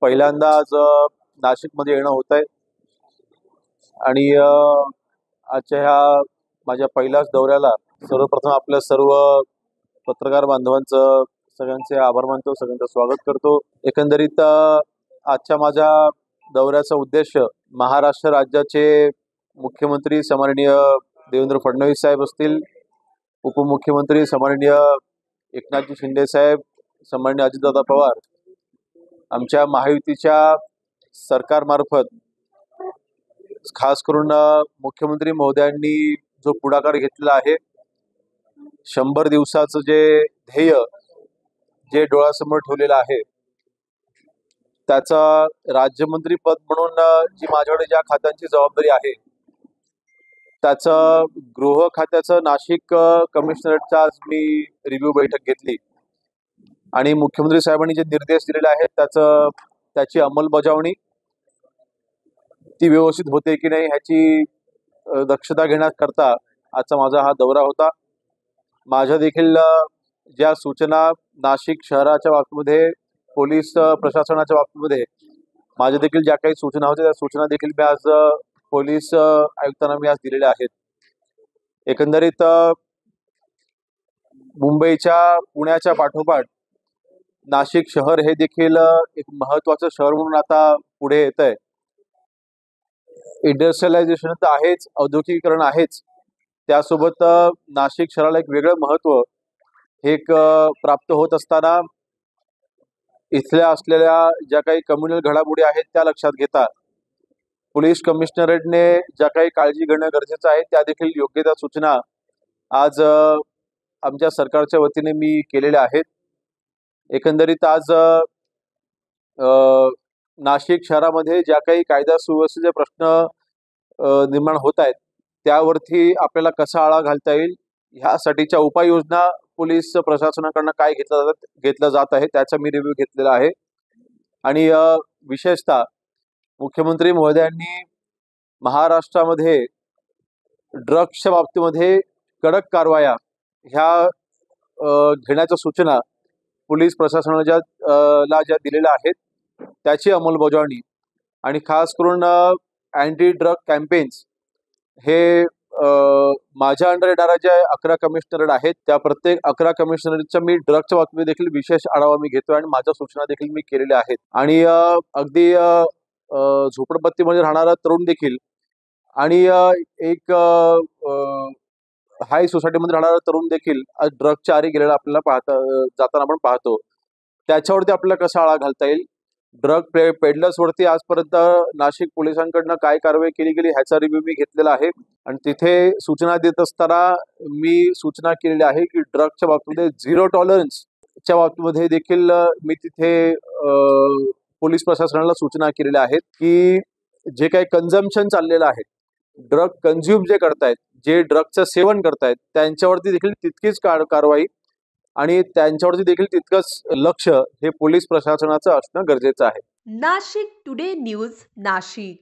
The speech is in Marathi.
पहिल्यांदा आज नाशिकमध्ये येणं होत आहे आणि आजच्या ह्या माझ्या पहिल्याच दौऱ्याला सर्वप्रथम आपल्या सर्व पत्रकार बांधवांचं सगळ्यांचे आभार मानतो, सगळ्यांचं स्वागत करतो। एकंदरीत आजच्या माझ्या दौऱ्याचा उद्देश महाराष्ट्र राज्याचे मुख्यमंत्री सन्माननीय देवेंद्र फडणवीस साहेब असतील, उपमुख्यमंत्री सन्माननीय एकनाथजी शिंदे साहेब, सन्माननीय अजितदादा पवार, आमच्या महायुतीच्या सरकारमार्फत खास करून मुख्यमंत्री महोदयांनी जो पुढाकार घेतलेला आहे, 100 दिवसाचं जे ध्येय जे डोळ्यासमोर ठेवलेलं आहे, त्याचा राज्यमंत्री पद म्हणून जी माझ्याकडे ज्या खात्यांची जबाबदारी आहे, त्याचं गृह खात्याचं नाशिक कमिशनरेटचा आज मी रिव्ह्यू बैठक घेतली आणि मुख्यमंत्री साहेबांनी जे निर्देश दिलेले आहेत त्याची अंमलबजावणी ती व्यवस्थित होते की नाही ह्याची दक्षता घेण्याकरता आजचा माझा हा दौरा होता। माझ्या देखील ज्या सूचना नाशिक शहराच्या बाबतीमध्ये, पोलीस प्रशासनाच्या बाबतीमध्ये माझ्या देखील ज्या काही सूचना होत्या, त्या सूचना देखील मी आज पोलीस आयुक्तांना मी आज दिलेल्या आहेत। एकंदरीत मुंबईच्या, पुण्याच्या पाठोपाठ नाशिक शहर हे देखील एक महत्वाचं शहर म्हणून आता पुढे येत आहे। इंडस्ट्रियलायझेशन तर आहेच, औद्योगिकीकरण आहेच, त्यासोबत नाशिक शहराला एक वेगळं महत्व हे प्राप्त होत असताना इथल्या असलेल्या ज्या काही कम्युनल घडामोडी आहेत त्या लक्षात घेता पोलीस कमिशनरेटने ज्या काही काळजी घेणं गरजेचं आहे त्या देखील योग्य त्या सूचना आज आमच्या सरकारच्या वतीने मी केलेल्या आहेत। एकंदरीत आज नाशिक शहरामध्ये ज्या काही कायदा सुव्यवस्थेचे प्रश्न निर्माण होत आहेत त्यावरती आपल्याला कसा आळा घालता येईल ह्यासाठीच्या उपाययोजना पोलीस प्रशासनाकडून काय घेतलं जात आहे त्याचा मी रिव्ह्यू घेतलेला आहे। आणि विशेषतः मुख्यमंत्री महोदयांनी महाराष्ट्रामध्ये ड्रग्सच्या बाबतीमध्ये कडक कारवाया ह्या घेण्याच्या सूचना पोलीस प्रशासनाला ज्या दिलेल्या आहेत त्याची अंमलबजावणी आणि खास करून अँटी ड्रग कॅम्पेन्स हे माझ्या अंडर येणाऱ्या ज्या 11 कमिशनरेट आहेत त्या प्रत्येक 11 कमिशनरेटच्या मी ड्रगच्या बाबतीत देखील विशेष आढावा मी घेतोय आणि माझ्या सूचना देखील मी केलेल्या आहेत। आणि अगदी झोपडपट्टीमध्ये राहणारा तरुण देखील आणि एक हाय सोसायटीमध्ये राहणारा तरुण देखील आज ड्रगच्या आरी गेलेला आपल्याला जाताना आपण पाहतो। त्याच्यावरती आपल्याला कसा आळा घालता येईल, ड्रग पेडलर्स वरती आजपर्यंत नाशिक पोलिसांकडनं काय कारवाई केली गेली ह्याचा रिव्ह्यू मी घेतलेला आहे। आणि तिथे सूचना देत असताना मी सूचना केलेली आहे की ड्रगच्या बाबतीमध्ये झिरो टॉलरन्सच्या बाबतीमध्ये देखील मी तिथे पोलीस प्रशासनाला सूचना केलेल्या आहेत की जे काही कन्झम्पशन चाललेलं आहे, ड्रग कन्झ्युम जे करतायत, जे ड्रगचं सेवन करतायत त्यांच्यावरती देखील तितकीच कारवाई आणि त्यांच्यावरती देखील तितकंच लक्ष हे पोलीस प्रशासनाचं असणं गरजेचं आहे। Nashik today news Nashik.